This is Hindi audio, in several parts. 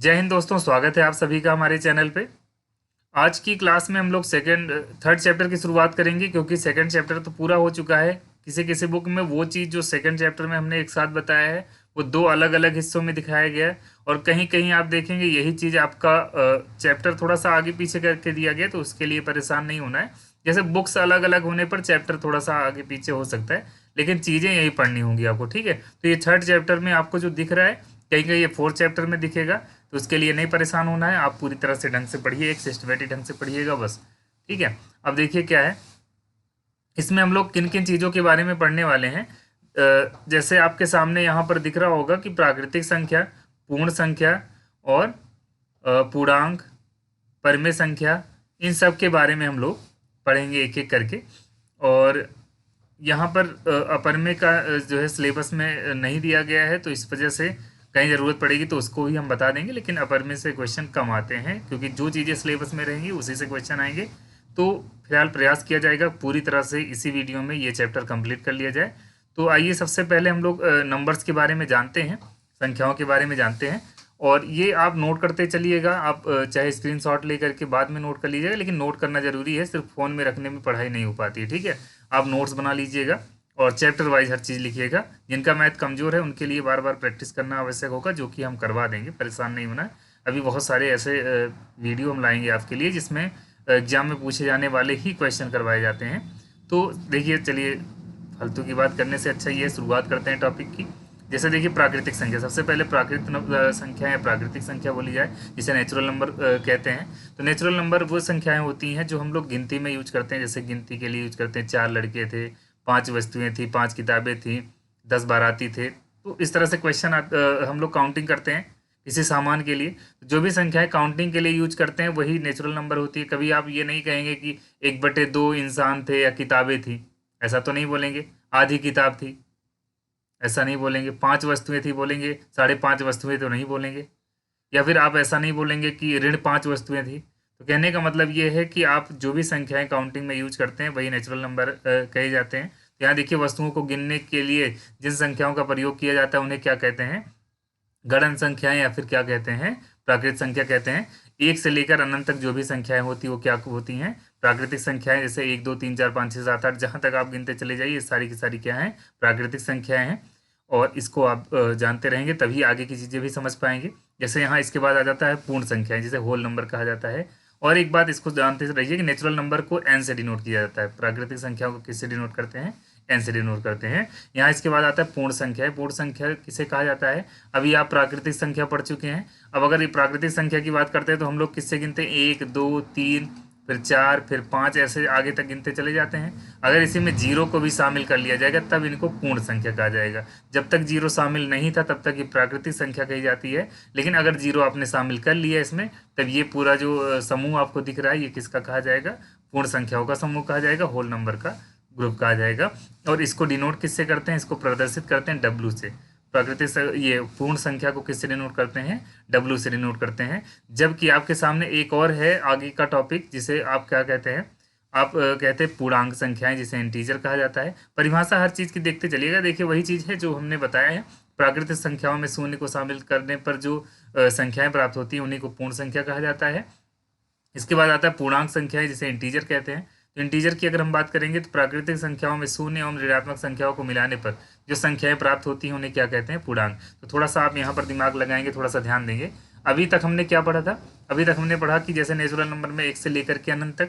जय हिंद दोस्तों, स्वागत है आप सभी का हमारे चैनल पे। आज की क्लास में हम लोग थर्ड चैप्टर की शुरुआत करेंगे, क्योंकि सेकंड चैप्टर तो पूरा हो चुका है। किसी किसी बुक में वो चीज़ जो सेकंड चैप्टर में हमने एक साथ बताया है वो दो अलग अलग हिस्सों में दिखाया गया है, और कहीं कहीं आप देखेंगे यही चीज़ आपका चैप्टर थोड़ा सा आगे पीछे करके दिया गया, तो उसके लिए परेशान नहीं होना है। जैसे बुक्स अलग अलग होने पर चैप्टर थोड़ा सा आगे पीछे हो सकता है, लेकिन चीज़ें यही पढ़नी होंगी आपको, ठीक है। तो ये थर्ड चैप्टर में आपको जो दिख रहा है, कहीं कहीं ये फोर्थ चैप्टर में दिखेगा, तो उसके लिए नहीं परेशान होना है। आप पूरी तरह से ढंग से पढ़िए, एक सिस्टमेटिक ढंग से पढ़िएगा बस, ठीक है। अब देखिए क्या है, इसमें हम लोग किन किन चीज़ों के बारे में पढ़ने वाले हैं। जैसे आपके सामने यहाँ पर दिख रहा होगा कि प्राकृतिक संख्या, पूर्ण संख्या और पूर्णांक, परिमेय संख्या, इन सब के बारे में हम लोग पढ़ेंगे एक एक करके। और यहाँ पर अपरमेय का जो है सिलेबस में नहीं दिया गया है, तो इस वजह से कहीं ज़रूरत पड़ेगी तो उसको ही हम बता देंगे, लेकिन अपरमेय से क्वेश्चन कम आते हैं, क्योंकि जो चीज़ें सिलेबस में रहेंगी उसी से क्वेश्चन आएंगे। तो फिलहाल प्रयास किया जाएगा पूरी तरह से इसी वीडियो में ये चैप्टर कंप्लीट कर लिया जाए। तो आइए सबसे पहले हम लोग नंबर्स के बारे में जानते हैं, संख्याओं के बारे में जानते हैं। और ये आप नोट करते चलिएगा, आप चाहे स्क्रीनशॉट ले करके बाद में नोट कर लीजिएगा, लेकिन नोट करना जरूरी है, सिर्फ फ़ोन में रखने में पढ़ाई नहीं हो पाती है, ठीक है। आप नोट्स बना लीजिएगा और चैप्टर वाइज हर चीज़ लिखिएगा। जिनका मैथ कमज़ोर है उनके लिए बार बार प्रैक्टिस करना आवश्यक होगा, जो कि हम करवा देंगे, परेशान नहीं होना है। अभी बहुत सारे ऐसे वीडियो हम लाएंगे आपके लिए जिसमें एग्जाम में पूछे जाने वाले ही क्वेश्चन करवाए जाते हैं। तो देखिए, चलिए फालतू की बात करने से अच्छा ये शुरुआत करते हैं टॉपिक की। जैसे देखिए, प्राकृतिक संख्या, सबसे पहले प्राकृतिक संख्या या प्राकृतिक संख्या बोली जाए, जिसे नेचुरल नंबर कहते हैं। तो नेचुरल नंबर वो संख्याएं होती हैं जो हम लोग गिनती में यूज करते हैं। जैसे गिनती के लिए यूज करते हैं, 4 लड़के थे, 5 वस्तुएं थी, 5 किताबें थी, 10 बाराती थे। तो इस तरह से क्वेश्चन हम लोग काउंटिंग करते हैं किसी सामान के लिए। जो भी संख्याएं काउंटिंग के लिए यूज करते हैं वही नेचुरल नंबर होती है। कभी आप ये नहीं कहेंगे कि 1/2 इंसान थे या किताबें थी, ऐसा तो नहीं बोलेंगे। आधी किताब थी, ऐसा नहीं बोलेंगे। 5 वस्तुएं थी बोलेंगे, 5.5 वस्तुएं तो नहीं बोलेंगे। या फिर आप ऐसा नहीं बोलेंगे कि ऋण 5 वस्तुएं थी। तो कहने का मतलब ये है कि आप जो भी संख्याएं काउंटिंग में यूज करते हैं वही नेचुरल नंबर कहे जाते हैं। तो यहाँ देखिए, वस्तुओं को गिनने के लिए जिन संख्याओं का प्रयोग किया जाता है उन्हें क्या कहते हैं, गणन संख्याएं, या फिर क्या कहते हैं, प्राकृतिक संख्या कहते हैं। एक से लेकर अनंत तक जो भी संख्याएं होती वो क्या होती हैं, प्राकृतिक संख्याएं। जैसे 1 2 3 4 5 6 7 8, जहां तक आप गिनते चले जाइए, ये सारी की सारी क्या है, प्राकृतिक संख्याएं हैं। और इसको आप जानते रहेंगे तभी आगे की चीज़ें भी समझ पाएंगे। जैसे यहाँ इसके बाद आ जाता है पूर्ण संख्याएं, जिसे होल नंबर कहा जाता है। और एक बात इसको जानते रहिए कि नेचुरल नंबर को एन से डिनोट किया जाता है, प्राकृतिक संख्याओं को किससे डिनोट करते हैं, एन से डिनोट करते हैं। यहाँ इसके बाद आता है पूर्ण संख्या है। पूर्ण संख्या किसे कहा जाता है, अभी आप प्राकृतिक संख्या पढ़ चुके हैं। अब अगर ये प्राकृतिक संख्या की बात करते हैं तो हम लोग किससे गिनते हैं, 1 2 3, फिर 4, फिर 5, ऐसे आगे तक गिनते चले जाते हैं। अगर इसी में जीरो को भी शामिल कर लिया जाएगा तब इनको पूर्ण संख्या कहा जाएगा। जब तक जीरो शामिल नहीं था तब तक ये प्राकृतिक संख्या कही जाती है, लेकिन अगर जीरो आपने शामिल कर लिया इसमें, तब ये पूरा जो समूह आपको दिख रहा है ये किसका कहा जाएगा, पूर्ण संख्याओं का समूह कहा जाएगा, होल नंबर का ग्रुप कहा जाएगा। और इसको डिनोट किससे करते हैं, इसको प्रदर्शित करते हैं डब्ल्यू से। ये पूर्ण संख्या को किससे डिनोट करते हैं, डब्ल्यू से डिनोट करते हैं। जबकि आपके सामने एक और है आगे का टॉपिक, जिसे आप क्या कहते हैं, आप कहते हैं पूर्णांक संख्याएं, जिसे इंटीजर कहा जाता है। परिभाषा हर चीज़ की देखते चलिएगा। देखिए, वही चीज़ है जो हमने बताया है, प्राकृतिक संख्याओं में शून्य को शामिल करने पर जो संख्याएं प्राप्त होती हैं उन्हीं को पूर्ण संख्या कहा जाता है। इसके बाद आता है पूर्णांक संख्याएं, जिसे इंटीजर कहते हैं। तो इंटीजर की अगर हम बात करेंगे तो प्राकृतिक संख्याओं में शून्य एवं ऋणात्मक संख्याओं को मिलाने पर जो संख्याएं प्राप्त होती हैं उन्हें क्या कहते हैं, पूर्णांक। तो थोड़ा सा आप यहाँ पर दिमाग लगाएंगे, थोड़ा सा ध्यान देंगे। अभी तक हमने क्या पढ़ा था, अभी तक हमने पढ़ा कि जैसे नेचुरल नंबर में 1 से लेकर के अनंत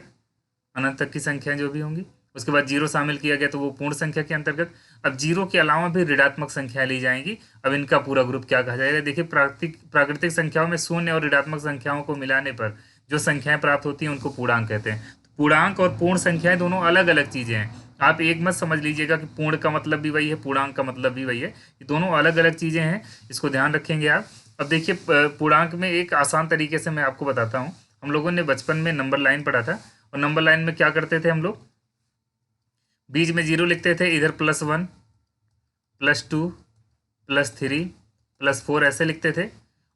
तक की संख्याएं जो भी होंगी, उसके बाद जीरो शामिल किया गया तो वो पूर्ण संख्या के अंतर्गत। अब जीरो के अलावा भी ऋणात्मक संख्याएं ली जाएंगी, अब इनका पूरा ग्रुप क्या कहा जाएगा। देखिए, प्राकृतिक संख्याओं में शून्य और ऋणात्मक संख्याओं को मिलाने पर जो संख्याएं प्राप्त होती हैं उनको पूर्णांक कहते हैं। तो पूर्णांक और पूर्ण संख्याएं दोनों अलग अलग चीजें हैं। आप एक मत समझ लीजिएगा कि पूर्ण का मतलब भी वही है, पूर्णांक का मतलब भी वही है, ये दोनों अलग अलग चीजें हैं, इसको ध्यान रखेंगे आप। अब देखिए, पूर्णांक में एक आसान तरीके से मैं आपको बताता हूँ। हम लोगों ने बचपन में नंबर लाइन पढ़ा था, और नंबर लाइन में क्या करते थे हम लोग, बीच में जीरो लिखते थे, इधर +1 +2 +3 +4 ऐसे लिखते थे,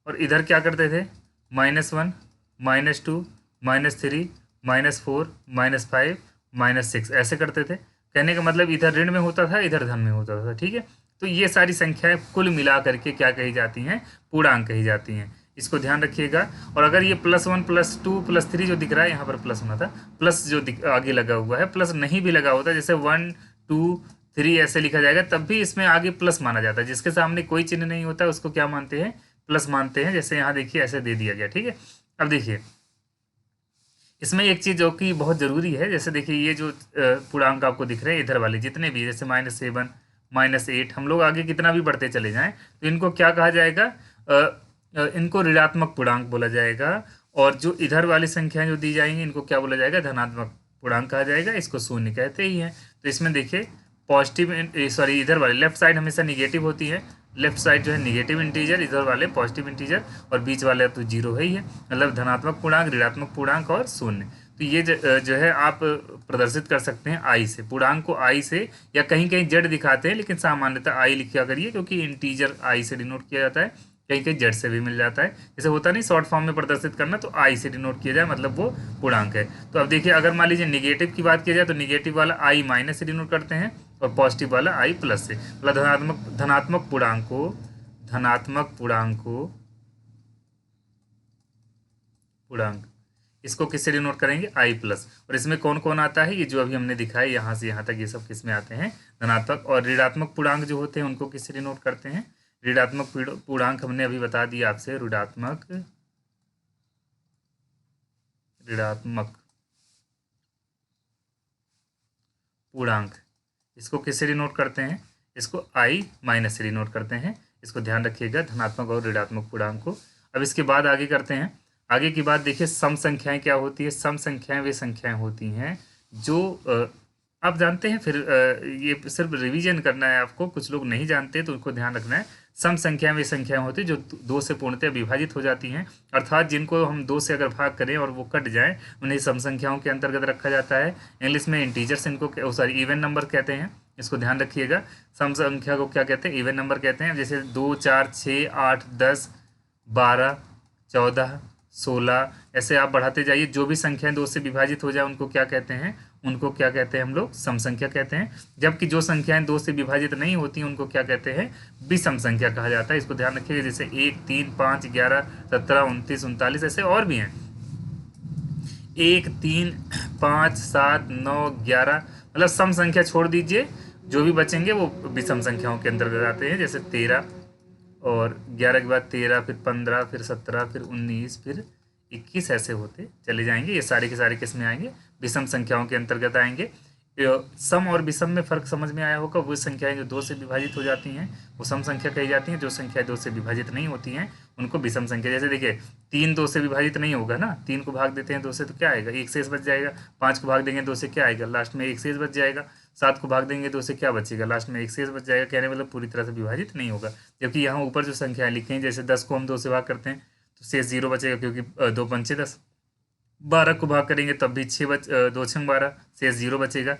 और इधर क्या करते थे, -1 -2 -3 -4 -5 -6 ऐसे करते थे। कहने का मतलब इधर ऋण में होता था, इधर धन में होता था, ठीक है। तो ये सारी संख्याएं कुल मिला करके क्या कही जाती हैं, पूर्णांक कही जाती हैं। इसको ध्यान रखिएगा। और अगर ये +1 +2 +3 जो दिख रहा है, यहाँ पर प्लस होना था, प्लस जो आगे लगा हुआ है, प्लस नहीं भी लगा होता, जैसे 1 2 3 ऐसे लिखा जाएगा, तब भी इसमें आगे प्लस माना जाता है। जिसके सामने कोई चिन्ह नहीं होता उसको क्या मानते हैं, प्लस मानते हैं। जैसे यहाँ देखिए ऐसे दे दिया गया, ठीक है। अब देखिए इसमें एक चीज़ जो कि बहुत ज़रूरी है, जैसे देखिए ये जो पूर्णांक आपको दिख रहे हैं इधर वाले जितने भी, जैसे -7 -8, हम लोग आगे कितना भी बढ़ते चले जाएं तो इनको क्या कहा जाएगा, इनको ऋणात्मक पूर्णांक बोला जाएगा। और जो इधर वाली संख्याएं जो दी जाएंगी इनको क्या बोला जाएगा, धनात्मक पूर्णांक कहा जाएगा। इसको शून्य कहते ही हैं। तो इसमें देखिए पॉजिटिव, सॉरी इधर वाले लेफ्ट साइड हमेशा निगेटिव होती है, लेफ्ट साइड जो है निगेटिव इंटीजर, इधर वाले पॉजिटिव इंटीजर, और बीच वाले तो जीरो है ही है, मतलब धनात्मक पूर्णांक, ऋणात्मक पूर्णांक और शून्य। तो ये जो है आप प्रदर्शित कर सकते हैं आई से, पूर्णांक को आई से, या कहीं कहीं जेड दिखाते हैं लेकिन सामान्यतः आई लिखा करिए, क्योंकि इंटीजर आई से डिनोट किया जाता है, कहीं कहीं जेड से भी मिल जाता है। जैसे होता नहीं शॉर्ट फॉर्म में प्रदर्शित करना, तो आई से डिनोट किया जाए, मतलब वो पूर्णांक है। तो अब देखिए अगर मान लीजिए निगेटिव की बात की जाए तो निगेटिव वाला आई माइनस से डिनोट करते हैं, और पॉजिटिव वाला आई प्लस से। मतलब धनात्मक पूर्णांक इसको किससे डिनोट करेंगे, आई प्लस। और इसमें कौन कौन आता है, ये जो अभी हमने दिखाया यहाँ से यहाँ तक, ये सब किस में आते हैं, धनात्मक। और ऋणात्मक पूर्णांक जो होते हैं उनको किससे डिनोट करते हैं, ऋणात्मक पूर्णांक हमने अभी बता दिया आपसे, ऋणात्मक पूर्णांक, इसको किससे डिनोट करते हैं, इसको आई माइनस से डिनोट करते हैं। इसको ध्यान रखिएगा, धनात्मक और ऋणात्मक पूर्णांक को। अब इसके बाद आगे करते हैं। आगे की बात देखिए, सम संख्याएं क्या होती है। सम संख्याएं वे संख्याएं होती हैं जो आप जानते हैं, फिर ये सिर्फ रिवीजन करना है आपको, कुछ लोग नहीं जानते तो उनको ध्यान रखना है। सम संख्याएं वे संख्याएं होती हैं जो 2 से पूर्णतः विभाजित हो जाती हैं, अर्थात जिनको हम 2 से अगर भाग करें और वो कट जाएं, उन्हें सम संख्याओं के अंतर्गत रखा जाता है। इंग्लिश में इंटीजर्स इनको, सॉरी इवन नंबर कहते हैं, इसको ध्यान रखिएगा। सम संख्या को क्या कहते हैं, इवन नंबर कहते हैं। जैसे 2 4 6 8 10 12 14 16, ऐसे आप बढ़ाते जाइए। जो भी संख्याएं 2 से विभाजित हो जाए उनको क्या कहते हैं, उनको क्या कहते हैं हम लोग, सम संख्या कहते हैं। जबकि जो संख्याएं 2 से विभाजित नहीं होती उनको क्या कहते हैं, विषम संख्या कहा जाता है। इसको ध्यान रखिएगा। जैसे 1 3 5 11 17 29 39, ऐसे और भी हैं। 1 3 5 7 9 11, मतलब सम संख्या छोड़ दीजिए, जो भी बचेंगे वो विषम संख्याओं के अंतर्गत आते हैं। जैसे 13 और 11 के बाद 13, फिर 15, फिर 17, फिर 19, फिर 21, ऐसे होते चले जाएंगे। ये सारे के सारे किस में आएंगे, विषम संख्याओं के अंतर्गत आएंगे। सम और विषम में फर्क समझ में आया होगा। वो संख्याएं जो 2 से विभाजित हो जाती हैं वो सम संख्या कही जाती हैं। जो संख्याएं 2 से विभाजित नहीं होती हैं उनको विषम संख्या। जैसे देखिए 3 2 से विभाजित नहीं होगा ना, 3 को भाग देते हैं 2 से तो क्या आएगा, 1 शेष बच जाएगा। 5 को भाग देंगे 2 से क्या आएगा, लास्ट में 1 शेष बच जाएगा। 7 को भाग देंगे 2 से क्या बचेगा, लास्ट में 1 शेष बच जाएगा। कहने मतलब पूरी तरह से विभाजित नहीं होगा। जबकि यहाँ ऊपर जो संख्याएं लिखी हैं, जैसे 10 को हम 2 से भाग करते हैं तो शेष 0 बचेगा, क्योंकि 2 पंचे 10। 12 को भाग करेंगे तब भी 2 6 12, शेष 0 बचेगा।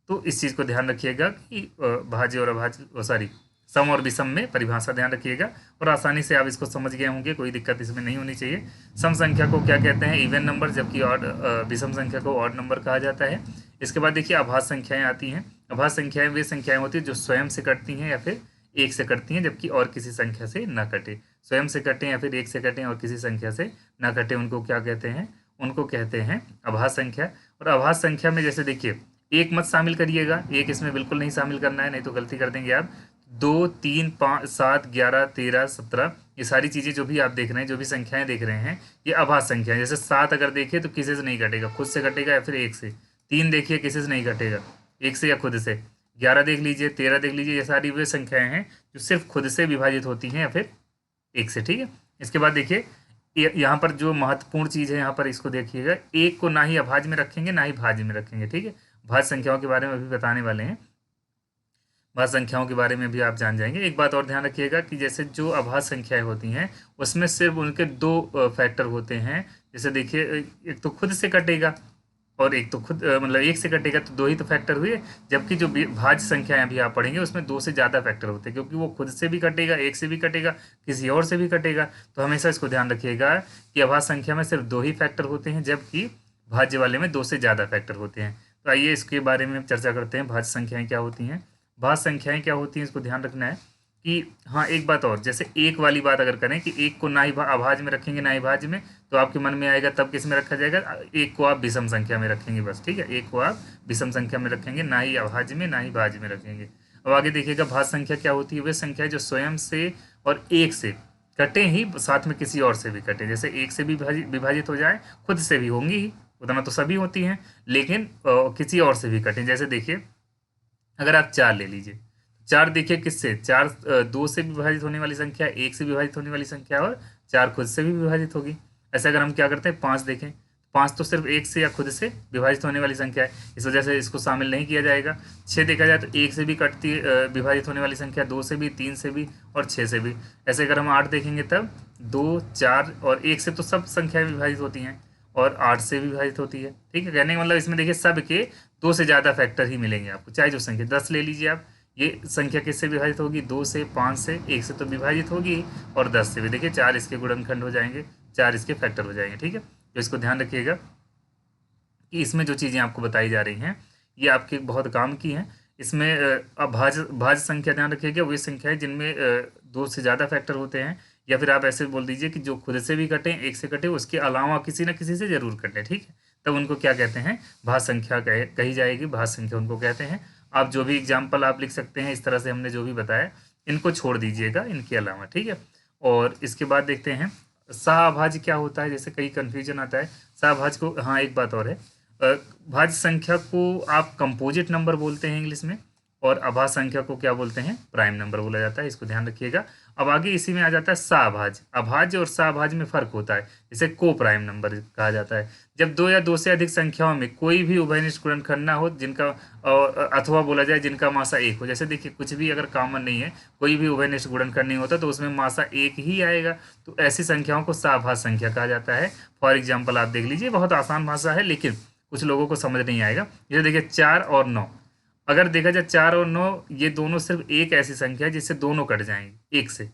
तो इस चीज़ को ध्यान रखिएगा कि भाज्य और अभाज्य, सॉरी सम और विषम में परिभाषा ध्यान रखिएगा, और आसानी से आप इसको समझ गए होंगे, कोई दिक्कत इसमें नहीं होनी चाहिए। सम संख्या को क्या कहते हैं, इवन नंबर, जबकि ऑड, विषम संख्या को ऑड नंबर कहा जाता है। इसके बाद देखिए अभाज्य संख्याएं आती हैं। अभाज्य संख्याएं वे संख्याएं होती हैं जो स्वयं से कटती हैं या फिर 1 से कटती हैं, जबकि और किसी संख्या से ना कटे। स्वयं से कटें या फिर 1 से कटें और किसी संख्या से ना कटे, उनको क्या कहते हैं, उनको कहते हैं अभाज्य संख्या। और अभाज्य संख्या में जैसे देखिए 1 मत शामिल करिएगा, 1 इसमें बिल्कुल नहीं शामिल करना है, नहीं तो गलती कर देंगे आप। 2 3 5 7 11 13 17, ये सारी चीज़ें जो भी आप देख रहे हैं, जो भी संख्याएं देख रहे हैं, ये अभाज्य संख्या है। जैसे 7 अगर देखिए तो किसी से नहीं कटेगा, खुद से कटेगा या फिर 1 से। 3 देखिए किसी से नहीं कटेगा, 1 से या खुद से। 11 देख लीजिए, 13 देख लीजिए, ये सारी वे संख्याएं हैं जो सिर्फ खुद से विभाजित होती हैं या फिर 1 से, ठीक है। इसके बाद देखिए यहाँ पर जो महत्वपूर्ण चीज़ है, यहाँ पर इसको देखिएगा, 1 को ना ही अभाज्य में रखेंगे ना ही भाज्य में रखेंगे, ठीक है। भाज्य संख्याओं के बारे में अभी बताने वाले हैं, भाज्य संख्याओं के बारे में भी आप जान जाएंगे। एक बात और ध्यान रखिएगा कि जैसे जो अभाज्य संख्याएं होती हैं उसमें सिर्फ उनके 2 फैक्टर होते हैं। जैसे देखिए एक तो खुद से कटेगा और एक तो खुद मतलब 1 से कटेगा, तो 2 ही तो फैक्टर हुए। जबकि जो भाज्य संख्याएं अभी आप पढ़ेंगे उसमें 2 से ज़्यादा फैक्टर होते हैं, क्योंकि वो खुद से भी कटेगा, 1 से भी कटेगा, किसी और से भी कटेगा। तो हमेशा इसको ध्यान रखिएगा कि अभाज्य संख्या में सिर्फ 2 ही फैक्टर होते हैं, जबकि भाज्य वाले में 2 से ज़्यादा फैक्टर होते हैं। तो आइए इसके बारे में चर्चा करते हैं, भाज्य संख्याएं क्या होती हैं। भाज्य संख्याएं क्या होती हैं इसको ध्यान रखना है। कि हाँ एक बात और, जैसे एक वाली बात अगर करें कि एक को ना ही अभाज्य में रखेंगे ना ही भाज्य में, तो आपके मन में आएगा तब किस में रखा जाएगा, एक को आप विषम संख्या में रखेंगे बस, ठीक है, एक को आप विषम संख्या में रखेंगे, ना ही अभाज्य में ना ही भाज्य में रखेंगे। अब आगे देखिएगा भाज्य संख्या क्या होती है, वह संख्या जो स्वयं से और एक से कटे ही, साथ में किसी और से भी कटे, जैसे एक से भी विभाजित हो जाए, खुद से भी होंगी ही, उतना तो सभी होती हैं, लेकिन किसी और से भी कटें। जैसे देखिए अगर आप 4 ले लीजिए, 4 देखिए किससे, 4 2 से विभाजित होने वाली संख्या, एक से विभाजित होने वाली संख्या, और 4 खुद से भी विभाजित होगी। ऐसे अगर हम क्या करते हैं 5 देखें, 5 तो सिर्फ एक से या खुद से विभाजित होने वाली संख्या है, इस वजह से इसको शामिल नहीं किया जाएगा। 6 देखा जाए तो एक से भी कटती विभाजित होने वाली संख्या, 2 से भी, 3 से भी और 6 से भी। ऐसे अगर हम 8 देखेंगे तब 2 4 और 1 से तो सब संख्याएं विभाजित होती हैं, और 8 से भी विभाजित होती है, ठीक है। कहने का मतलब इसमें देखिए सब के 2 से ज़्यादा फैक्टर ही मिलेंगे आपको, चाहे जो संख्या 10 ले लीजिए आप, ये संख्या किससे विभाजित होगी, 2 से, 5 से, 1 से तो विभाजित होगी, और 10 से भी। देखिए 4 इसके गुणनखंड हो जाएंगे, 4 इसके फैक्टर हो जाएंगे, ठीक है। तो इसको ध्यान रखिएगा कि इसमें जो चीज़ें आपको बताई जा रही हैं ये आपके बहुत काम की हैं। इसमें भाज्य संख्या ध्यान रखिएगा, वही संख्या है जिनमें 2 से ज़्यादा फैक्टर होते हैं, या फिर आप ऐसे बोल दीजिए कि जो खुद से भी कटें, एक से कटे, उसके अलावा किसी न किसी से जरूर कटें, ठीक है। तब उनको क्या कहते हैं, भाज्य संख्या कही जाएगी, भाज्य संख्या उनको कहते हैं। आप जो भी एग्जाम्पल आप लिख सकते हैं इस तरह से, हमने जो भी बताया इनको छोड़ दीजिएगा इनके अलावा, ठीक है। और इसके बाद देखते हैं सहअभाज्य क्या होता है, जैसे कई कन्फ्यूजन आता है सहअभाज्य को। हाँ एक बात और है, भाज्य संख्या को आप कंपोजिट नंबर बोलते हैं इंग्लिश में, और अभाज्य संख्या को क्या बोलते हैं, प्राइम नंबर बोला जाता है, इसको ध्यान रखिएगा। अब आगे इसी में आ जाता है सहअभाज्य। अभाज्य और सहअभाज्य में फर्क होता है, जिसे को प्राइम नंबर कहा जाता है। जब 2 या 2 से अधिक संख्याओं में कोई भी उभयनिष्ठ गुणनखंड ना हो, जिनका अथवा बोला जाए जिनका मासा 1 हो, जैसे देखिए कुछ भी अगर कॉमन नहीं है, कोई भी उभयनिष्ठ गुणनखंड नहीं होता, तो उसमें मासा 1 ही आएगा, तो ऐसी संख्याओं को सहअभाज्य संख्या कहा जाता है। फॉर एग्जाम्पल आप देख लीजिए, बहुत आसान भाषा है लेकिन कुछ लोगों को समझ नहीं आएगा। ये देखिए 4 और 9, अगर देखा जाए 4 और 9 ये दोनों सिर्फ एक ऐसी संख्या है जिससे दोनों कट जाएंगे 1 से,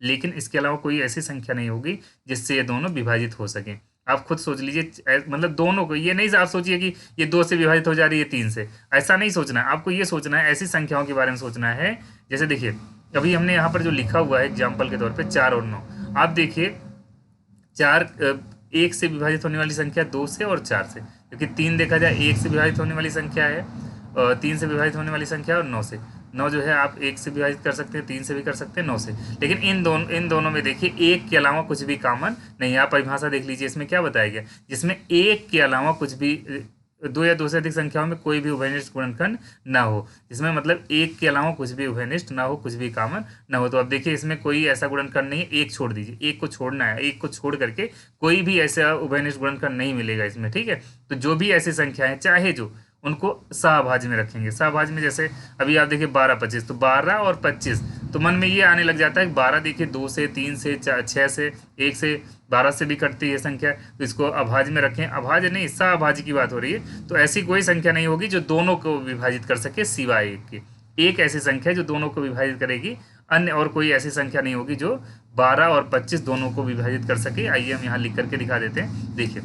लेकिन इसके अलावा कोई ऐसी संख्या नहीं होगी जिससे ये दोनों विभाजित हो सकें। आप खुद सोच लीजिए, मतलब दोनों को, ये नहीं आप सोचिए कि ये 2 से विभाजित हो जा रही है 3 से, ऐसा नहीं सोचना है आपको। ये सोचना है ऐसी संख्याओं के बारे में सोचना है, जैसे देखिए अभी हमने यहाँ पर जो लिखा हुआ है एग्जाम्पल के तौर पर 4 और 9, आप देखिए 4 1 से विभाजित होने वाली संख्या 2 से और 4 से, क्योंकि 3 देखा जाए 1 से विभाजित होने वाली संख्या है, 3 से विभाजित होने वाली संख्या, और 9 से। 9 जो है आप 1 से विभाजित कर सकते हैं, 3 से भी कर सकते हैं, 9 से। लेकिन इन दोनों में देखिए 1 के अलावा कुछ भी कॉमन नहीं है। आप परिभाषा देख लीजिए, इसमें क्या बताया गया, जिसमें 1 के अलावा कुछ भी 2 या 2 से अधिक संख्याओं में कोई भी उभयनिष्ठ गुणनखंड ना हो, जिसमें मतलब 1 के अलावा कुछ भी उभयनिष्ठ ना हो, कुछ भी कॉमन ना हो। तो अब देखिए इसमें कोई ऐसा गुणनखंड नहीं है, 1 छोड़ दीजिए, 1 को छोड़ना है, 1 को छोड़ करके कोई भी ऐसा उभयनिष्ठ गुणनखंड नहीं मिलेगा इसमें, ठीक है। तो जो भी ऐसी संख्या है, चाहे जो, उनको सहअभाज्य में रखेंगे। सहअभाज्य में जैसे अभी आप देखिए 12 25, तो 12 और 25, तो मन में ये आने लग जाता है 12 देखिए 2 से, 3 से, 6 से, 1 से, 12 से भी कटती है संख्या, तो इसको अभाज्य में रखें। अभाज्य नहीं, सहअभाज्य की बात हो रही है, तो ऐसी कोई संख्या नहीं होगी जो दोनों को विभाजित कर सके सिवाय एक के। एक ऐसी संख्या जो दोनों को विभाजित करेगी, अन्य और कोई ऐसी संख्या नहीं होगी जो 12 और 25 दोनों को विभाजित कर सके। आइए हम यहाँ लिख करके दिखा देते हैं। देखिए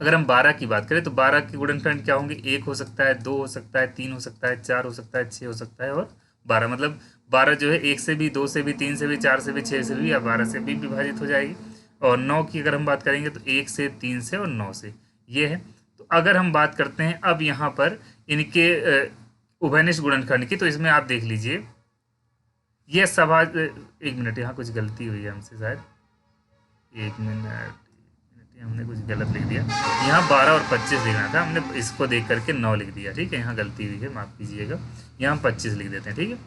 अगर हम 12 की बात करें तो 12 के गुणनखंड क्या होंगे, 1 हो सकता है, 2 हो सकता है, 3 हो सकता है, 4 हो सकता है, 6 हो सकता है, और 12, मतलब 12 जो है 1 से भी, 2 से भी, 3 से भी, 4 से भी, 6 से भी, या 12 से भी विभाजित हो जाएगी। और 9 की अगर हम बात करेंगे तो 1 से, 3 से और 9 से, ये है। तो अगर हम बात करते हैं अब यहाँ पर इनके उभयनिष्ठ गुणनखंड की, तो इसमें आप देख लीजिए ये सभा, एक मिनट यहाँ कुछ गलती हुई है हमसे शायद, एक मिनट, हमने कुछ गलत लिख दिया। यहाँ 12 और 25 लिखना था, हमने इसको देख करके 9 लिख दिया, ठीक है, यहाँ गलती हुई है, माफ़ कीजिएगा। यहाँ हम 25 लिख देते हैं, ठीक है,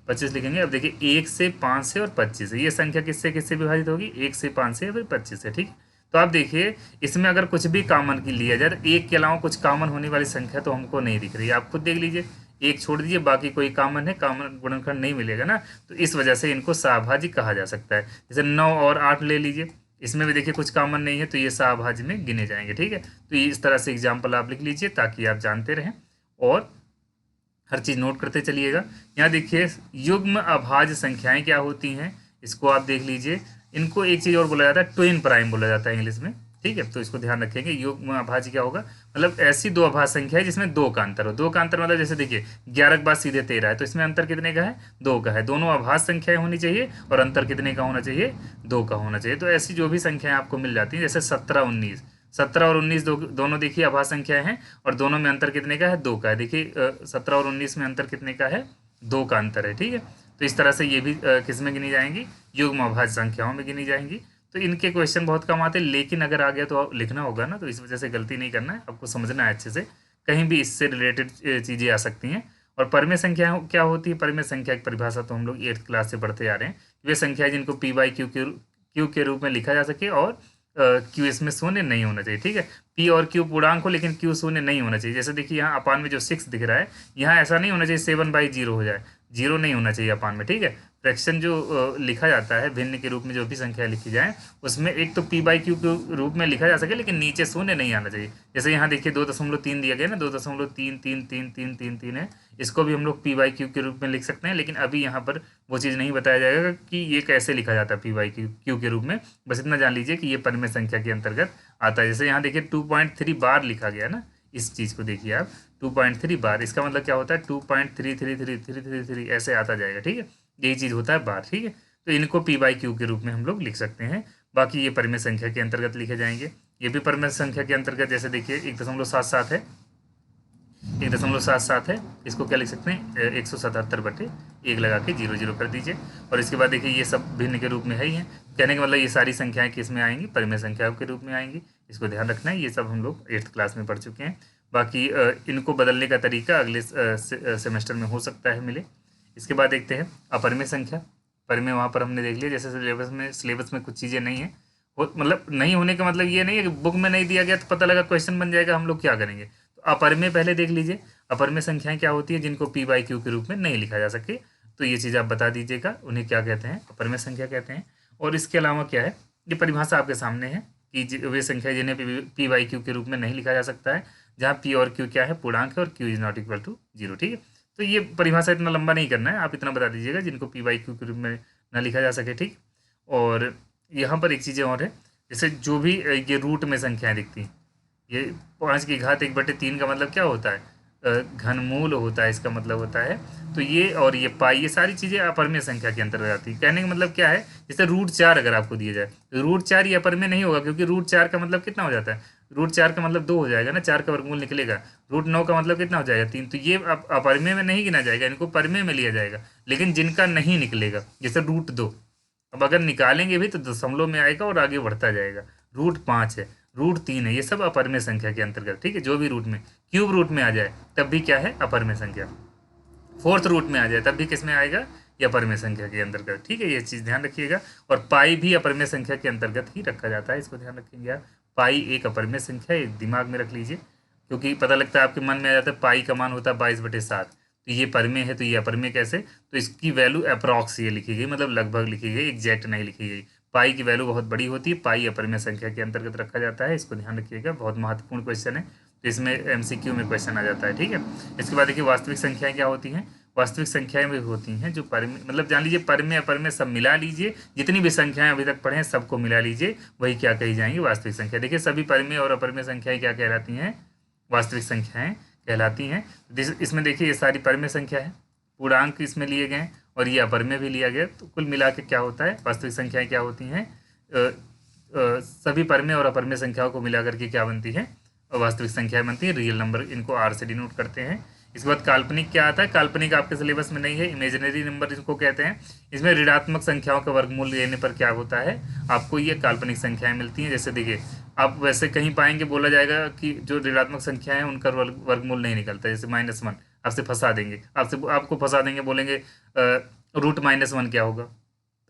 25 लिखेंगे। अब देखिए 1 से, 5 से और 25 से, ये संख्या किससे किससे विभाजित होगी, 1 से, 5 से या फिर 25 से, ठीक है। तो आप देखिए इसमें अगर कुछ भी कॉमन की लिया जाए, तो 1 के अलावा कुछ कॉमन होने वाली संख्या तो हमको नहीं दिख रही है, आप खुद देख लीजिए, 1 छोड़ दीजिए, बाकी कोई कॉमन है, कॉमन गुणनखंड नहीं मिलेगा ना, तो इस वजह से इनको सहअभाज्य कहा जा सकता है। जैसे 9 और 8 ले लीजिए, इसमें भी देखिए कुछ कॉमन नहीं है, तो ये सहअभाज्य में गिने जाएंगे, ठीक है। तो ये इस तरह से एग्जाम्पल आप लिख लीजिए ताकि आप जानते रहें और हर चीज़ नोट करते चलिएगा। यहाँ देखिए युग्म अभाज्य संख्याएं क्या होती हैं, इसको आप देख लीजिए। इनको एक चीज़ और बोला जाता है, ट्विन प्राइम बोला जाता है इंग्लिश में, ठीक है, तो इसको ध्यान रखेंगे। युग्म अभाज्य क्या होगा, मतलब ऐसी दो अभाज्य संख्या है जिसमें दो का अंतर हो। दो का अंतर मतलब जैसे देखिए 11 के बाद सीधे 13 है, तो इसमें अंतर कितने का है, दो का है। दोनों अभाज्य संख्याएं होनी चाहिए और अंतर कितने का होना चाहिए, दो का होना चाहिए। तो ऐसी जो भी संख्याएं आपको मिल जाती हैं, जैसे 17 19, 17 और 19 दोनों देखिए अभाज्य संख्याएं हैं और दोनों में अंतर कितने का है, दो का है। देखिए 17 और 19 में अंतर कितने का है, दो का अंतर है। ठीक है, तो इस तरह से ये भी किस में गिनी जाएंगी, युग्म अभाज्य संख्याओं में गिनी जाएंगी। तो इनके क्वेश्चन बहुत कम आते हैं, लेकिन अगर आ गया तो लिखना होगा ना, तो इस वजह से गलती नहीं करना है, आपको समझना है अच्छे से। कहीं भी इससे रिलेटेड चीज़ें आ सकती हैं। और परिमेय संख्या क्या होती है, परिमेय संख्या की परिभाषा तो हम लोग 8th क्लास से पढ़ते आ रहे हैं। वे संख्या है जिनको पी बाई क्यू के रूप में लिखा जा सके और क्यू इसमें शून्य नहीं होना चाहिए। ठीक है, पी और क्यू पूर्णांक हो लेकिन क्यू शून्य नहीं होना चाहिए। जैसे देखिए यहाँ अपान में जो 6 दिख रहा है, यहाँ ऐसा नहीं होना चाहिए 7/0 हो जाए, 0 नहीं होना चाहिए अपान में। ठीक है, फ्रैक्शन जो लिखा जाता है भिन्न के रूप में, जो भी संख्या लिखी जाए उसमें एक तो पी बाई क्यू के रूप में लिखा जा सके लेकिन नीचे शून्य नहीं आना चाहिए। जैसे यहाँ देखिए 2.3 दिया गया ना, 2.33333 है, इसको भी हम लोग पी बाई क्यू के रूप में लिख सकते हैं। लेकिन अभी यहाँ पर वो चीज़ नहीं बताया जाएगा कि ये कैसे लिखा जाता है पी बाई क्यू के रूप में। बस इतना जान लीजिए कि ये परिमेय संख्या के अंतर्गत आता है। जैसे यहाँ देखिए 2.3 बार लिखा गया ना, इस चीज़ को देखिए आप, 2.3 बार, इसका मतलब क्या होता है 2.33333 ऐसे आता जाएगा। ठीक है, यही चीज़ होता है बार। ठीक है, तो इनको पी बाई क्यू के रूप में हम लोग लिख सकते हैं। बाकी ये परिमेय संख्या के अंतर्गत लिखे जाएंगे। ये भी परिमेय संख्या के अंतर्गत, जैसे देखिए 1.77 है, 1.77 है, इसको क्या लिख सकते हैं 177/1 लगा के 0 0 कर दीजिए। और इसके बाद देखिए ये सब भिन्न के रूप में है ही हैं। कहने का मतलब ये सारी संख्याएं किस में आएंगी, परिमेय संख्याओं के रूप में आएंगी। इसको ध्यान रखना है, ये सब हम लोग 8th क्लास में पढ़ चुके हैं। बाकी इनको बदलने का तरीका अगले सेमेस्टर में हो सकता है मिले। इसके बाद देखते हैं अपरिमेय संख्या। परिमेय वहाँ पर हमने देख लिया, जैसे सिलेबस में कुछ चीज़ें नहीं है, मतलब नहीं होने का मतलब ये नहीं है कि बुक में नहीं दिया गया तो पता लगा क्वेश्चन बन जाएगा, हम लोग क्या करेंगे। तो अपरिमेय पहले देख लीजिए, अपरिमेय संख्याएं क्या होती है जिनको पी बाई क्यू के रूप में नहीं लिखा जा सके। तो ये चीज़ आप बता दीजिएगा, उन्हें क्या कहते हैं, अपरिमेय संख्या कहते हैं। और इसके अलावा क्या है, ये परिभाषा आपके सामने है कि वे संख्या जिन्हें पी बाई क्यू के रूप में नहीं लिखा जा सकता है, जहाँ पी और क्यू क्या है, पूर्णांक है, और Q is not equal to 0। ठीक है, तो ये परिभाषा इतना लंबा नहीं करना है, आप इतना बता दीजिएगा जिनको पी बाई क्यू के रूप में ना लिखा जा सके। ठीक, और यहाँ पर एक चीज़ें और है, जैसे जो भी ये रूट में संख्याएं दिखती हैं, ये 5⁻1/3 का मतलब क्या होता है, घनमूल होता है, इसका मतलब होता है। तो ये और ये पाई, ये सारी चीज़ें अपरिमेय संख्या के अंतर्गत आती है। कहने का मतलब क्या है, जैसे √4 अगर आपको दिया जाए, √4 ये अपरिमेय नहीं होगा, क्योंकि √4 का मतलब कितना हो जाता है, √4 का मतलब 2 हो जाएगा ना, 4 का वर्गमूल निकलेगा। √9 का मतलब कितना हो जाएगा, 3। तो ये अपरिमेय में नहीं गिना जाएगा, इनको परिमेय में लिया जाएगा। लेकिन जिनका नहीं निकलेगा, जैसे √2, अब अगर निकालेंगे भी तो दशमलव में आएगा और आगे बढ़ता जाएगा। √5 है, √3 है, ये सब अपरिमेय संख्या के अंतर्गत। ठीक है, जो भी रूट में, क्यूब रूट में आ जाए तब भी क्या है, अपरिमेय संख्या। फोर्थ रूट में आ जाए तब भी किस में आएगा, ये अपरिमेय संख्या के अंतर्गत। ठीक है, ये चीज़ ध्यान रखिएगा। और पाई भी अपरिमेय संख्या के अंतर्गत ही रखा जाता है, इसको ध्यान रखेंगे आप। पाई एक अपरिमेय संख्या है, दिमाग में रख लीजिए, क्योंकि पता लगता है आपके मन में आ जाता है पाई का मान होता है 22/7, तो ये परिमेय है, तो ये अपरिमेय कैसे, तो इसकी वैल्यू अप्रॉक्स ये लिखी गई, मतलब लगभग लिखी गई, एग्जैक्ट नहीं लिखी गई। पाई की वैल्यू बहुत बड़ी होती है, पाई अपरिमेय संख्या के अंतर्गत रखा जाता है, इसको ध्यान रखिएगा, बहुत महत्वपूर्ण क्वेश्चन है। तो इसमें एमसीक्यू में क्वेश्चन आ जाता है। ठीक है, इसके बाद देखिए वास्तविक संख्याएं क्या होती हैं। वास्तविक संख्याएं भी होती हैं जो परिमेय, मतलब जान लीजिए परिमेय अपरिमेय सब मिला लीजिए, जितनी भी संख्याएं अभी तक पढ़े हैं सबको मिला लीजिए, वही क्या कही जाएंगी, वास्तविक संख्या। देखिए सभी परिमेय और अपरिमेय संख्याएं क्या कहलाती हैं, वास्तविक संख्याएं कहलाती हैं। इसमें देखिए ये सारी परिमेय संख्या है, पूर्णांक इसमें लिए गए और ये अपरिमेय भी लिया गया, तो कुल मिला के क्या होता है, वास्तविक संख्याएं क्या होती हैं, सभी परिमेय और अपरिमेय संख्याओं को मिला करके क्या बनती है, वास्तविक संख्याएं बनती है, रियल नंबर, इनको आर से डिनोट करते हैं। इसके बाद काल्पनिक क्या आता है, काल्पनिक आपके सिलेबस में नहीं है, इमेजिनरी नंबर इसको कहते हैं। इसमें ऋणात्मक संख्याओं का वर्गमूल लेने पर क्या होता है, आपको ये काल्पनिक संख्याएं मिलती हैं। जैसे देखिए आप वैसे कहीं पाएंगे बोला जाएगा कि जो ऋणात्मक संख्या है उनका वर्गमूल नहीं निकलता, जैसे -1, आपसे फंसा देंगे, आपको फंसा देंगे, बोलेंगे √-1 क्या होगा,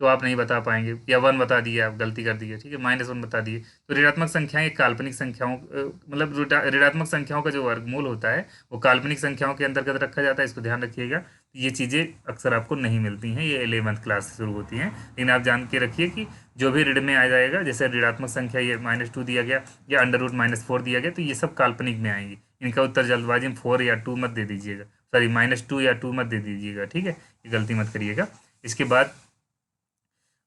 तो आप नहीं बता पाएंगे, या 1 बता दिए, आप गलती कर दिए। ठीक है, -1 बता दिए। तो ऋणात्मक संख्याएं काल्पनिक संख्याओं, मतलब ऋणात्मक संख्याओं का जो वर्गमूल होता है वो काल्पनिक संख्याओं के अंतर्गत रखा जाता है, इसको ध्यान रखिएगा। ये चीज़ें अक्सर आपको नहीं मिलती हैं, ये 11th क्लास से शुरू होती हैं, लेकिन आप जान के रखिए कि जो भी ऋण में आ जाएगा, जैसे ऋणात्मक संख्या ये -2 दिया गया या √-4 दिया गया, तो ये सब काल्पनिक में आएंगी। इनका उत्तर जल्दबाजी में 4 या 2 मत दे दीजिएगा, सॉरी -2 या 2 मत दे दीजिएगा। ठीक है, ये गलती मत करिएगा। इसके बाद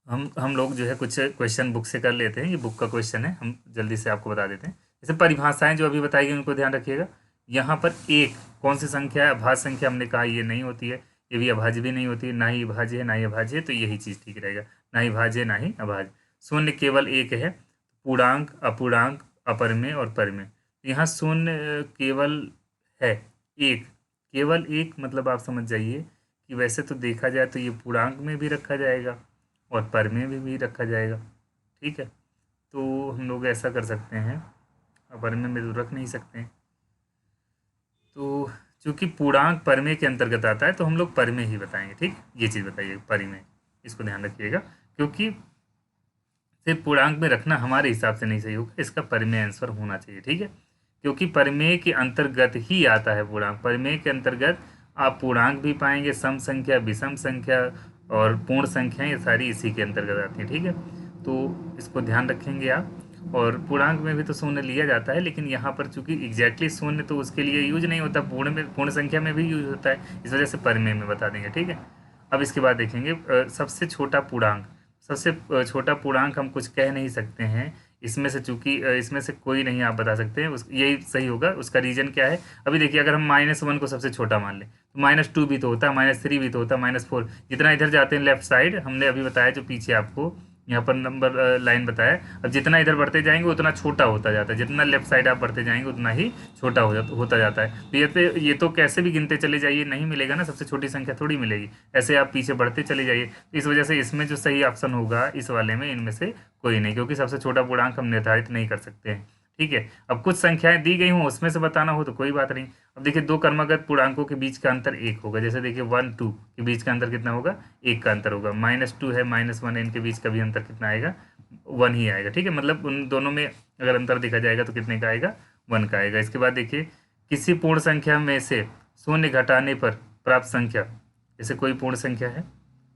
हम लोग जो है कुछ क्वेश्चन बुक से कर लेते हैं। ये बुक का क्वेश्चन है, हम जल्दी से आपको बता देते हैं। जैसे परिभाषाएं जो अभी बताई गई उनको ध्यान रखिएगा। यहाँ पर एक कौन सी संख्या है? अभाज्य संख्या। हमने कहा ये नहीं होती है, ये भी अभाज्य भी नहीं होती है, ना ही भाज्य है ना ही अभाज्य है, तो यही चीज़ ठीक रहेगा, ना ही भाज्य ना ही अभाज्य। शून्य केवल एक है, पूर्णांक अपूर्णांक अपरमेय और परमेय। यहाँ शून्य केवल है एक, केवल एक मतलब आप समझ जाइए कि वैसे तो देखा जाए तो ये पूर्णांक में भी रखा जाएगा और परमेय में भी रखा जाएगा, ठीक है। तो हम लोग ऐसा कर सकते हैं, परमेय में तो रख नहीं सकते हैं, तो चूंकि पूर्णांक परमेय के अंतर्गत आता है तो हम लोग परमेय ही बताएंगे, ठीक। ये चीज़ बताइए परिमेय, इसको ध्यान रखिएगा, क्योंकि सिर्फ पूर्णांक में रखना हमारे हिसाब से नहीं सही होगा, इसका परिमेय आंसर होना चाहिए, ठीक है। क्योंकि परिमेय के अंतर्गत ही आता है पूर्णांक। परिमेय के अंतर्गत आप पूर्णांक भी पाएंगे, सम संख्या, विषम संख्या और पूर्ण संख्या, ये सारी इसी के अंतर्गत आती है, ठीक है। तो इसको ध्यान रखेंगे आप। और पूर्णांक में भी तो शून्य लिया जाता है, लेकिन यहाँ पर चूंकि एग्जैक्टली शून्य तो उसके लिए यूज नहीं होता, पूर्ण संख्या में भी यूज होता है, इस वजह से परिमेय में बता देंगे, ठीक है। अब इसके बाद देखेंगे सबसे छोटा पूर्णांक। सबसे छोटा पूर्णांक हम कुछ कह नहीं सकते हैं इसमें से, चूंकि इसमें से कोई नहीं आप बता सकते हैं, उस यही सही होगा। उसका रीजन क्या है? अभी देखिए, अगर हम -1 को सबसे छोटा मान लें तो -2 भी तो होता है, -3 भी तो होता है, -4, जितना इधर जाते हैं लेफ्ट साइड, हमने अभी बताया जो पीछे आपको यहाँ पर नंबर लाइन बताया। अब जितना इधर बढ़ते जाएंगे उतना छोटा होता जाता है, जितना लेफ्ट साइड आप बढ़ते जाएंगे उतना ही छोटा होता जाता है। तो ये तो कैसे भी गिनते चले जाइए नहीं मिलेगा ना, सबसे छोटी संख्या थोड़ी मिलेगी, ऐसे आप पीछे बढ़ते चले जाइए। तो इस वजह से इसमें जो सही ऑप्शन होगा इस वाले में, इनमें से कोई नहीं, क्योंकि सबसे छोटा पूर्णांक हम निर्धारित नहीं कर सकते हैं, ठीक है। अब कुछ संख्याएं दी गई हों उसमें से बताना हो तो कोई बात नहीं। अब देखिए, दो क्रमागत पूर्णांकों के बीच का अंतर 1 होगा। जैसे देखिए 1 2 के बीच का अंतर कितना होगा? 1 का अंतर होगा। -2 है, -1 है, इनके बीच का भी अंतर कितना आएगा? 1 ही आएगा, ठीक है। मतलब उन दोनों में अगर अंतर देखा जाएगा तो कितने का आएगा? 1 का आएगा। इसके बाद देखिए, किसी पूर्ण संख्या में से शून्य घटाने पर प्राप्त संख्या, जैसे कोई पूर्ण संख्या है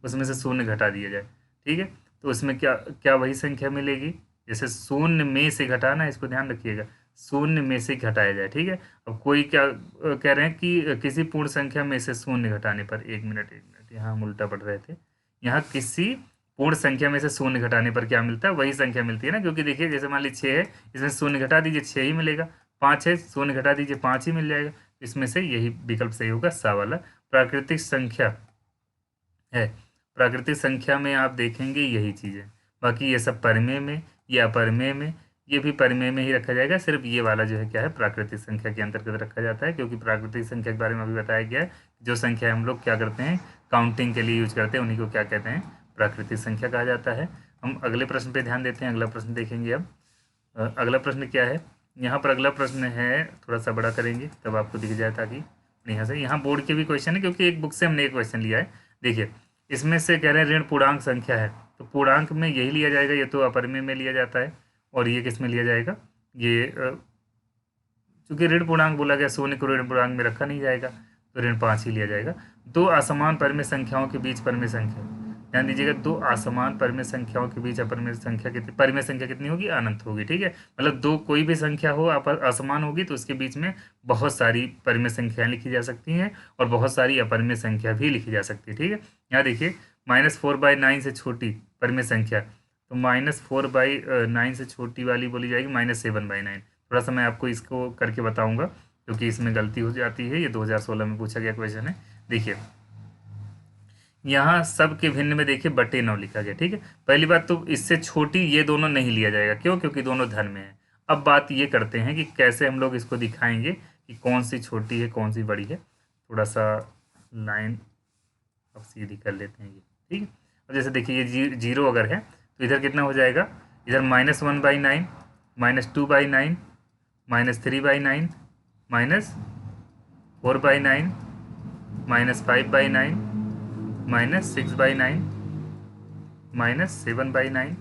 उसमें से शून्य घटा दिया जाए, ठीक है, तो उसमें क्या क्या वही संख्या मिलेगी? जैसे शून्य में से घटाना है, इसको ध्यान रखिएगा, शून्य में से घटाया जाए, ठीक है। अब कोई क्या कह रहे हैं कि किसी पूर्ण संख्या में से शून्य घटाने पर, एक मिनट यहाँ हम उल्टा पढ़ रहे थे। यहाँ किसी पूर्ण संख्या में से शून्य घटाने पर क्या मिलता है? वही संख्या मिलती है ना, क्योंकि देखिए जैसे मान लीजिए 6 है, इसमें शून्य घटा दीजिए 6 ही मिलेगा। 5 है, शून्य घटा दीजिए 5 ही मिल जाएगा। इसमें से यही विकल्प सही होगा, सा वाला। प्राकृतिक संख्या है, प्राकृतिक संख्या में आप देखेंगे यही चीज़ है। बाकी ये सब परिमेय में या अपरिमेय में, ये भी परिमेय में ही रखा जाएगा। सिर्फ ये वाला जो है क्या है, प्राकृतिक संख्या के अंतर्गत रखा जाता है, क्योंकि प्राकृतिक संख्या के बारे में अभी बताया गया है। जो संख्या हम लोग क्या करते हैं, काउंटिंग के लिए यूज करते हैं, उन्हीं को क्या कहते हैं? प्राकृतिक संख्या कहा जाता है। हम अगले प्रश्न पे ध्यान देते हैं। अगला प्रश्न देखेंगे अब। अगला प्रश्न क्या है? यहाँ पर अगला प्रश्न है, थोड़ा सा बड़ा करेंगे तब आपको दिख जाए, ताकि यहाँ से, यहाँ बोर्ड के भी क्वेश्चन है, क्योंकि एक बुक से हमने एक क्वेश्चन लिया है। देखिए, इसमें से कह रहे हैं ऋण पूर्णांक संख्या है, तो पूर्णांक में यही लिया जाएगा, ये तो अपरिमेय में लिया जाता है। और ये किस में लिया जाएगा? ये चूंकि ऋण पूर्णांक बोला गया, शून्य को ऋण पूर्णांक में रखा नहीं जाएगा, तो ऋण 5 ही लिया जाएगा। दो असमान परिमेय संख्याओं के बीच परिमेय संख्या, ध्यान दीजिएगा, दो असमान परिमेय संख्याओं के बीच अपरिमेय संख्या कितनी, परिमेय संख्या कितनी होगी? अनंत होगी, ठीक है। मतलब दो कोई भी संख्या हो असमान होगी तो उसके बीच में बहुत सारी परिमेय संख्याएं लिखी जा सकती हैं और बहुत सारी अपरिमेय संख्या भी लिखी जा सकती है, ठीक है। यहाँ देखिए, -4/9 से छोटी परिमेय संख्या, तो -4/9 से छोटी वाली बोली जाएगी -7/9। थोड़ा सा मैं आपको इसको करके बताऊंगा, क्योंकि इसमें गलती हो जाती है। ये 2016 में पूछा गया क्वेश्चन है। देखिए, यहाँ सब के भिन्न में देखिए /9 लिखा गया, ठीक है। पहली बात तो इससे छोटी ये दोनों नहीं लिया जाएगा, क्यों? क्योंकि दोनों धन में है। अब बात ये करते हैं कि कैसे हम लोग इसको दिखाएंगे कि कौन सी छोटी है कौन सी बड़ी है। थोड़ा सा लाइन अब सीधी कर लेते हैं ये, ठीक है। अब जैसे देखिए, ये 0 अगर है तो इधर कितना हो जाएगा? इधर -1/9, -2/9, -3/9, -4/9, -5/9, -6/9, -7/9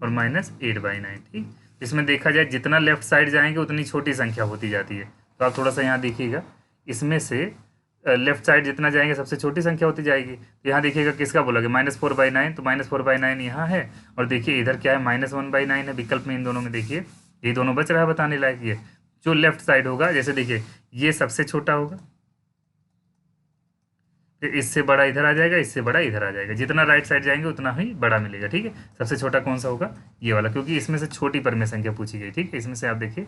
और -8/9, ठीक। इसमें देखा जाए जितना लेफ्ट साइड जाएंगे उतनी छोटी संख्या होती जाती है। तो आप थोड़ा सा यहाँ देखिएगा, इसमें से लेफ्ट साइड जितना जाएंगे सबसे छोटी संख्या होती जाएगी। तो यहाँ देखिएगा किसका बोला गया? -4/9, तो -4/9 यहाँ है। और देखिए इधर क्या है? -1/9 है। विकल्प में इन दोनों में देखिए ये दोनों बच रहा है बताने लायक। ये जो लेफ्ट साइड होगा, जैसे देखिए ये सबसे छोटा होगा, फिर इससे बड़ा इधर आ जाएगा, इससे बड़ा इधर आ जाएगा, जितना राइट साइड जाएंगे उतना ही बड़ा मिलेगा। ठीक है, सबसे छोटा कौन सा होगा, ये वाला, क्योंकि इसमें से छोटी परमेय संख्या पूछी गई। ठीक है, इसमें से आप देखिए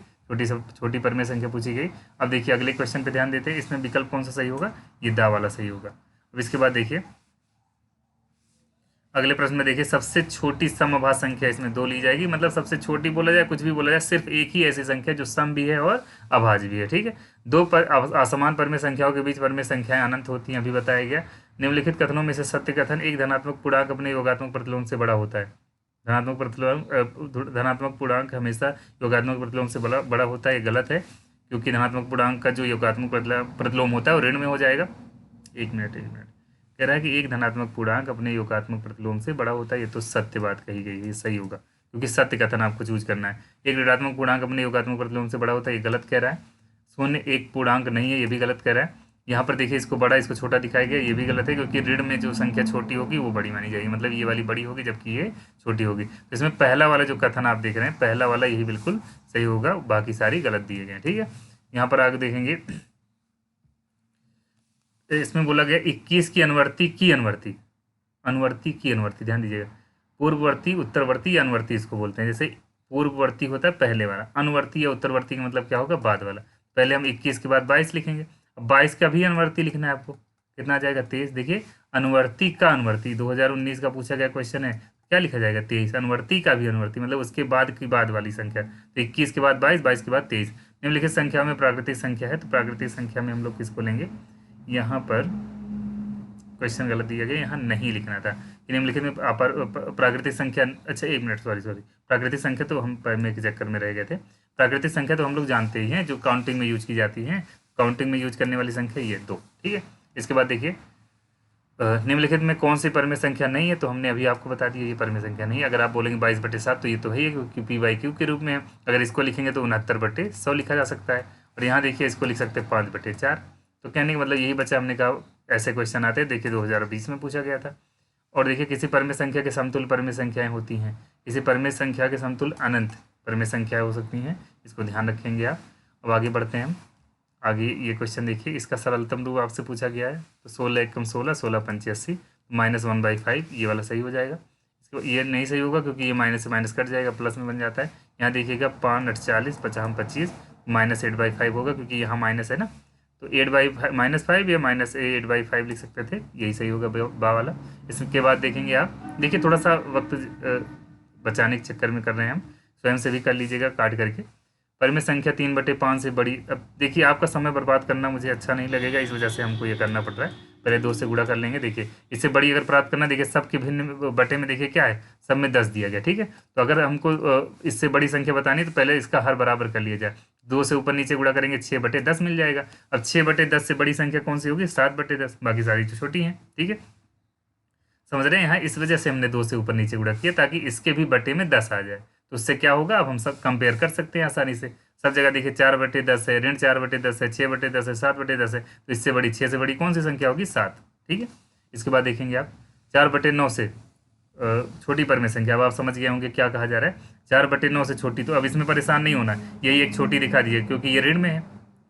छोटी परमेय संख्या पूछी गई। अब देखिए अगले क्वेश्चन पे ध्यान देते हैं, इसमें विकल्प कौन सा सही होगा, ये दा वाला सही होगा। अब इसके बाद देखिए अगले प्रश्न में देखिए, सबसे छोटी समअभाज्य संख्या इसमें दो ली जाएगी, मतलब सबसे छोटी बोला जाए कुछ भी बोला जाए, सिर्फ एक ही ऐसी संख्या जो सम भी है और अभाज्य भी है। ठीक है, दो असमान परमेय संख्याओं के बीच परमेय संख्याएं अनंत होती हैं, अभी बताया गया। निम्नलिखित कथनों में से सत्य कथन, एक धनात्मक पूर्णांक अपने योगात्मक प्रतिलोम से बड़ा होता है। धनात्मक पूर्णांक हमेशा योगात्मक प्रतिलोम से बड़ा होता है, ये गलत है, क्योंकि धनात्मक पूर्णांक का जो योगात्मक प्रतिलोम होता है वो ऋण में हो जाएगा। एक मिनट कह रहा है कि एक धनात्मक पूर्णांक अपने योगात्मक प्रतिलोम से बड़ा होता है, ये तो सत्य बात कही गई है, ये सही होगा, क्योंकि सत्य कथन आपको चूज करना है। एक ऋणात्मक पूर्णांक अपने योगात्मक प्रतिलोम से बड़ा होता है, ये गलत कह रहा है। शून्य एक पूर्णांक नहीं है, ये भी गलत कह रहा है। यहाँ पर देखिए इसको बड़ा इसको छोटा दिखाया गया, ये भी गलत है, क्योंकि ऋण में जो संख्या छोटी होगी वो बड़ी मानी जाएगी, मतलब ये वाली बड़ी होगी जबकि ये छोटी होगी। तो इसमें पहला वाला जो कथन आप देख रहे हैं, पहला वाला यही बिल्कुल सही होगा, बाकी सारी गलत दिए गए। ठीक है, यहाँ पर आगे देखेंगे, इसमें बोला गया 21 की अनुवर्ती, ध्यान दीजिएगा, पूर्ववर्ती, उत्तरवर्ती या अनुवर्ती इसको बोलते हैं। जैसे पूर्ववर्ती होता है पहले वाला, अनुवर्ती या उत्तरवर्ती का मतलब क्या होगा, बाद वाला। पहले हम 21 के बाद 22 लिखेंगे, अब 22 का भी अनुवर्ती लिखना है आपको, कितना आ जाएगा 23। देखिए अनुवर्ती का अनुवर्ती 2019 का पूछा गया क्वेश्चन है, क्या लिखा जाएगा 23। अनुवर्ती का भी अनुवर्ती मतलब उसके बाद की बाद वाली संख्या, तो 21 के बाद 22, 22 के बाद 23। निम्नलिखित संख्या में प्राकृतिक संख्या है, तो प्राकृतिक संख्या में हम लोग किसको लेंगे, यहाँ पर क्वेश्चन गलत दिया गया, यहाँ नहीं लिखना था कि निम्नलिखित में प्राकृतिक संख्या, अच्छा एक मिनट, सॉरी प्राकृतिक संख्या तो हम पढ़ने के चक्कर में रह गए थे। प्राकृतिक संख्या तो हम लोग जानते ही हैं, जो काउंटिंग में यूज की जाती है, काउंटिंग में यूज करने वाली संख्या ये दो। ठीक है, इसके बाद देखिए निम्नलिखित में कौन सी परमेय संख्या नहीं है, तो हमने अभी आपको बता दिया ये परमेय संख्या नहीं है। अगर आप बोलेंगे 22/7 तो ये तो है ही, क्योंकि P/Q के रूप में है। अगर इसको लिखेंगे तो 69/100 लिखा जा सकता है, और यहाँ देखिए इसको लिख सकते हैं 5/4। तो कहने का मतलब यही बच्चा, हमने कहा ऐसे क्वेश्चन आते हैं, देखिए 2020 में पूछा गया था। और देखिए किसी परमेय संख्या के समतुल्य परमेय संख्याएं होती हैं, किसी परमेय संख्या के समतुल्य अनंत परमेय संख्याएं हो सकती हैं, इसको ध्यान रखेंगे आप। अब आगे बढ़ते हैं हम, आगे ये क्वेश्चन देखिए, इसका सरलतम रूप आपसे पूछा गया है, तो 16 एकम 16, 16×5 80, -1/5, ये वाला सही हो जाएगा। इसको ये नहीं सही होगा क्योंकि ये माइनस से माइनस कट जाएगा, प्लस में बन जाता है। यहाँ देखिएगा 5 8 40, 50 25, -8/5 होगा, क्योंकि यहाँ माइनस है ना, तो 8/5 -5 या -8/5 लिख सकते थे, यही सही होगा बा वाला। इसके बाद देखेंगे आप, देखिए थोड़ा सा वक्त बचाने के चक्कर में कर रहे हैं हम, स्वयं से भी कर लीजिएगा काट करके। परमेय संख्या 3/5 से बड़ी, अब देखिए आपका समय बर्बाद करना मुझे अच्छा नहीं लगेगा, इस वजह से हमको ये करना पड़ रहा है। पहले 2 से गुणा कर लेंगे, देखिए इससे बड़ी अगर प्राप्त करना, देखिए सब के भिन्न बटे में देखिए क्या है, सब में 10 दिया गया। ठीक है, तो अगर हमको इससे बड़ी संख्या बतानी है तो पहले इसका हर बराबर कर लिया जाए, 2 से ऊपर नीचे गुणा करेंगे 6/10 मिल जाएगा। अब 6/10 से बड़ी संख्या कौन सी होगी, 7/10, बाकी सारी तो छोटी हैं। ठीक है, समझ रहे हैं यहाँ, इस वजह से हमने 2 से ऊपर नीचे गुणा किया, ताकि इसके भी बटे में 10 आ जाए। तो उससे क्या होगा, अब हम सब कंपेयर कर सकते हैं आसानी से। सब जगह देखिए 4/10 है, ऋण 4/10 है, 6/10 है, 7/10 है, तो इससे बड़ी, 6 से बड़ी कौन सी संख्या होगी, 7। ठीक है, इसके बाद देखेंगे आप 4/9 से छोटी परमेय संख्या। अब आप समझ गए होंगे क्या कहा जा रहा है, 4/9 से छोटी, तो अब इसमें परेशान नहीं होना, यही एक छोटी दिखा दी है, क्योंकि ये ऋण में है,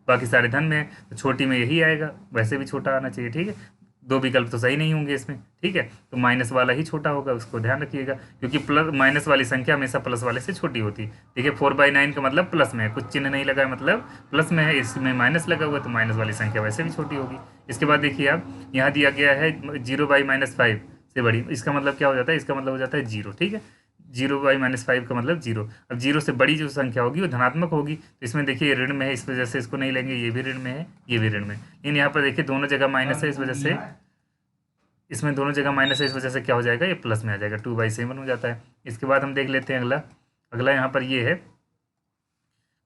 बाकी सारे धन में है, तो छोटी में यही आएगा, वैसे भी छोटा आना चाहिए। ठीक है, 2 विकल्प तो सही नहीं होंगे इसमें। ठीक है, तो माइनस वाला ही छोटा होगा, उसको ध्यान रखिएगा, क्योंकि प्लस माइनस वाली संख्या हमेशा प्लस वाले से छोटी होती है। देखिए 4/9 का मतलब प्लस में है, कुछ चिन्ह नहीं लगा है मतलब प्लस में है, इसमें माइनस लगा हुआ, तो माइनस वाली संख्या वैसे भी छोटी होगी। इसके बाद देखिए आप, यहाँ दिया गया है 0/-5 से बड़ी, इसका मतलब क्या हो जाता है, इसका मतलब हो जाता है 0। ठीक है, 0/-5 का मतलब 0। अब 0 से बड़ी जो संख्या होगी वो धनात्मक होगी, तो इसमें देखिए ऋण में है, इस वजह से इसको नहीं लेंगे, ये भी ऋण में है, ये भी ऋण में, लेकिन यहाँ पर देखिए दोनों जगह माइनस है, इस वजह से इसमें दोनों जगह माइनस है, इस वजह से क्या हो जाएगा, ये प्लस में आ जाएगा, 2/7 हो जाता है। इसके बाद हम देख लेते हैं अगला यहाँ पर ये है,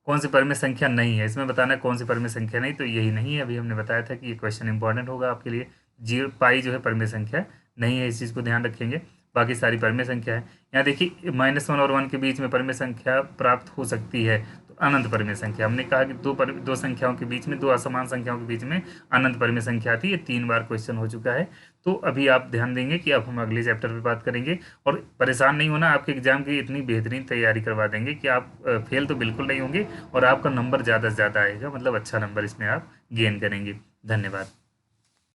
कौन सी परमेय संख्या नहीं है, इसमें बताना है कौन सी परमेय संख्या नहीं, तो यही नहीं है। अभी हमने बताया था कि ये क्वेश्चन इंपॉर्टेंट होगा आपके लिए। 0 पाई जो है परमेय संख्या नहीं है, इस चीज़ को ध्यान रखेंगे, बाकी सारी परमेय संख्या है। यहाँ देखिए -1 और 1 के बीच में परमेय संख्या प्राप्त हो सकती है, तो अनंत परमेय संख्या, हमने कहा कि दो संख्याओं के बीच में, दो असमान संख्याओं के बीच में अनंत परमेय संख्या आती है। 3 बार क्वेश्चन हो चुका है, तो अभी आप ध्यान देंगे कि अब हम अगले चैप्टर पर बात करेंगे। और परेशान नहीं होना, आपके एग्जाम की इतनी बेहतरीन तैयारी करवा देंगे कि आप फेल तो बिल्कुल नहीं होंगे, और आपका नंबर ज़्यादा से ज़्यादा आएगा, मतलब अच्छा नंबर इसमें आप गेन करेंगे। धन्यवाद।